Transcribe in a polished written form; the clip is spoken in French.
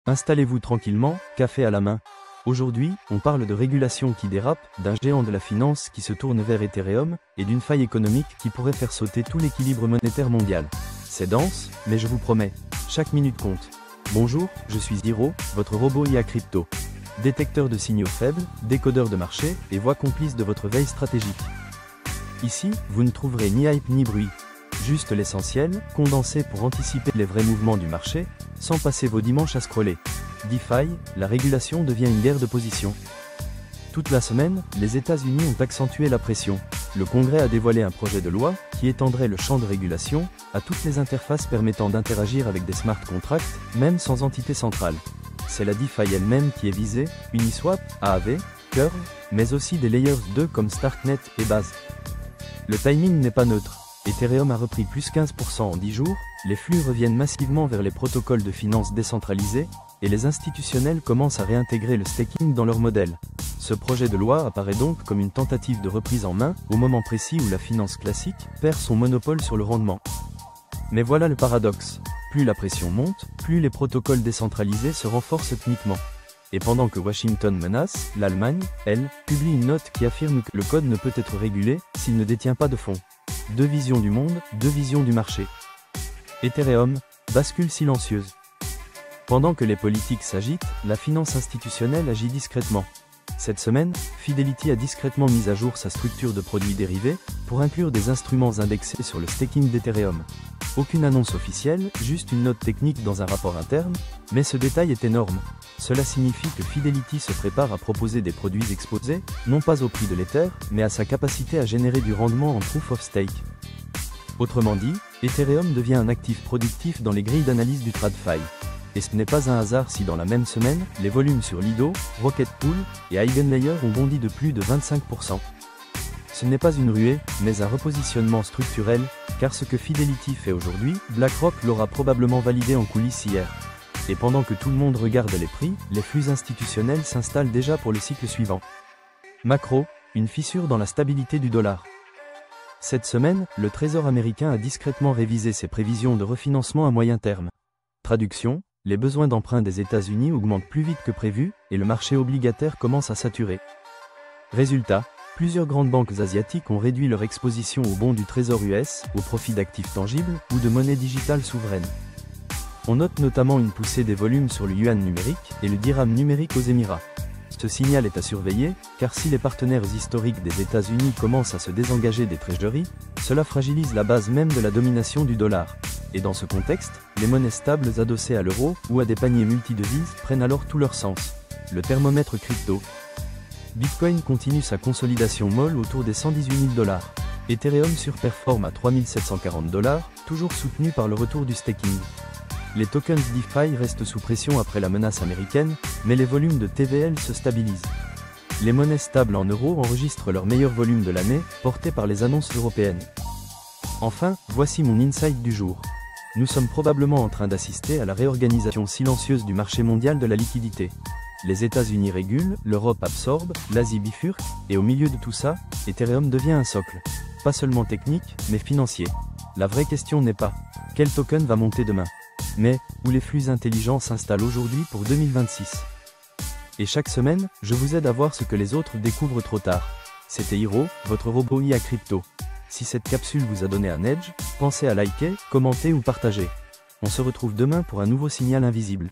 Installez-vous tranquillement, café à la main. Aujourd'hui, on parle de régulation qui dérape, d'un géant de la finance qui se tourne vers Ethereum, et d'une faille économique qui pourrait faire sauter tout l'équilibre monétaire mondial. C'est dense, mais je vous promets, chaque minute compte. Bonjour, je suis Zero, votre robot IA crypto. Détecteur de signaux faibles, décodeur de marché, et voix complice de votre veille stratégique. Ici, vous ne trouverez ni hype ni bruit. Juste l'essentiel, condensé pour anticiper les vrais mouvements du marché, sans passer vos dimanches à scroller. DeFi, la régulation devient une guerre de position. Toute la semaine, les États-Unis ont accentué la pression. Le Congrès a dévoilé un projet de loi qui étendrait le champ de régulation à toutes les interfaces permettant d'interagir avec des smart contracts, même sans entité centrale. C'est la DeFi elle-même qui est visée, Uniswap, Aave, Curve, mais aussi des layers 2 comme Starknet et Base. Le timing n'est pas neutre. Ethereum a repris plus 15% en 10 jours, les flux reviennent massivement vers les protocoles de finance décentralisés, et les institutionnels commencent à réintégrer le staking dans leur modèle. Ce projet de loi apparaît donc comme une tentative de reprise en main, au moment précis où la finance classique perd son monopole sur le rendement. Mais voilà le paradoxe. Plus la pression monte, plus les protocoles décentralisés se renforcent techniquement. Et pendant que Washington menace, l'Allemagne, elle, publie une note qui affirme que le code ne peut être régulé s'il ne détient pas de fonds. Deux visions du monde, deux visions du marché. Ethereum, bascule silencieuse. Pendant que les politiques s'agitent, la finance institutionnelle agit discrètement. Cette semaine, Fidelity a discrètement mis à jour sa structure de produits dérivés pour inclure des instruments indexés sur le staking d'Ethereum. Aucune annonce officielle, juste une note technique dans un rapport interne, mais ce détail est énorme. Cela signifie que Fidelity se prépare à proposer des produits exposés, non pas au prix de l'Ether, mais à sa capacité à générer du rendement en Proof of Stake. Autrement dit, Ethereum devient un actif productif dans les grilles d'analyse du TradFi. Et ce n'est pas un hasard si dans la même semaine, les volumes sur Lido, Rocket Pool et Eigenlayer ont bondi de plus de 25%. Ce n'est pas une ruée, mais un repositionnement structurel, car ce que Fidelity fait aujourd'hui, BlackRock l'aura probablement validé en coulisses hier. Et pendant que tout le monde regarde les prix, les flux institutionnels s'installent déjà pour le cycle suivant. Macro, une fissure dans la stabilité du dollar. Cette semaine, le Trésor américain a discrètement révisé ses prévisions de refinancement à moyen terme. Traduction, les besoins d'emprunt des États-Unis augmentent plus vite que prévu, et le marché obligataire commence à saturer. Résultat, plusieurs grandes banques asiatiques ont réduit leur exposition aux bons du Trésor US, au profit d'actifs tangibles, ou de monnaies digitales souveraines. On note notamment une poussée des volumes sur le yuan numérique, et le dirham numérique aux Émirats. Ce signal est à surveiller, car si les partenaires historiques des États-Unis commencent à se désengager des treasuries, cela fragilise la base même de la domination du dollar. Et dans ce contexte, les monnaies stables adossées à l'euro ou à des paniers multidevises prennent alors tout leur sens. Le thermomètre crypto. Bitcoin continue sa consolidation molle autour des 118 000 $. Ethereum surperforme à 3 740 $, toujours soutenu par le retour du staking. Les tokens DeFi restent sous pression après la menace américaine, mais les volumes de TVL se stabilisent. Les monnaies stables en euros enregistrent leur meilleur volume de l'année, portés par les annonces européennes. Enfin, voici mon insight du jour. Nous sommes probablement en train d'assister à la réorganisation silencieuse du marché mondial de la liquidité. Les États-Unis régulent, l'Europe absorbe, l'Asie bifurque, et au milieu de tout ça, Ethereum devient un socle. Pas seulement technique, mais financier. La vraie question n'est pas « quel token va monter demain ?», mais « où les flux intelligents s'installent aujourd'hui pour 2026 ». Et chaque semaine, je vous aide à voir ce que les autres découvrent trop tard. C'était Hiro, votre robot IA crypto. Si cette capsule vous a donné un edge, pensez à liker, commenter ou partager. On se retrouve demain pour un nouveau signal invisible.